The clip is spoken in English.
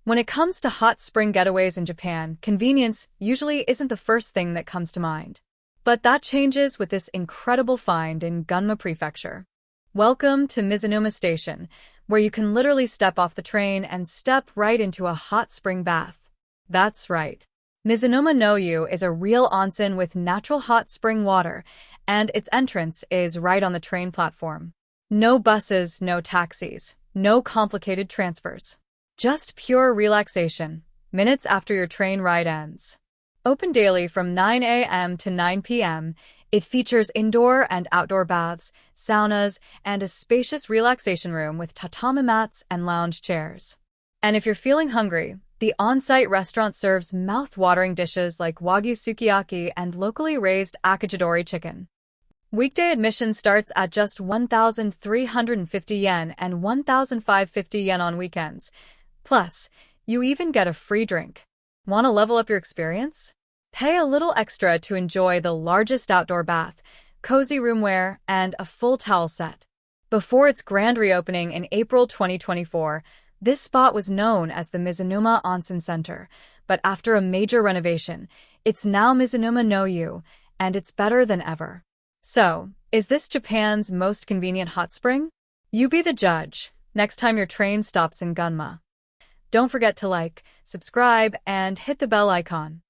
When it comes to hot spring getaways in Japan, convenience usually isn't the first thing that comes to mind. But that changes with this incredible find in Gunma Prefecture. Welcome to Mizunuma Station, where you can literally step off the train and step right into a hot spring bath. That's right. Mizunuma no湯is a real onsen with natural hot spring water, and its entrance is right on the train platform. No buses, no taxis, no complicated transfers. Just pure relaxation, minutes after your train ride ends. Open daily from 9 a.m. to 9 p.m., it features indoor and outdoor baths, saunas, and a spacious relaxation room with tatami mats and lounge chairs. And if you're feeling hungry, the on-site restaurant serves mouth-watering dishes like Wagyu sukiyaki and locally raised akajidori chicken. Weekday admission starts at just 1,350 yen and 1,550 yen on weekends. Plus, you even get a free drink. Want to level up your experience? Pay a little extra to enjoy the largest outdoor bath, cozy roomware, and a full towel set. Before its grand reopening in April 2024, this spot was known as the Mizunuma Onsen Center, but after a major renovation, it's now Mizunuma no湯, and it's better than ever. So, is this Japan's most convenient hot spring? You be the judge next time your train stops in Gunma. Don't forget to like, subscribe, and hit the bell icon.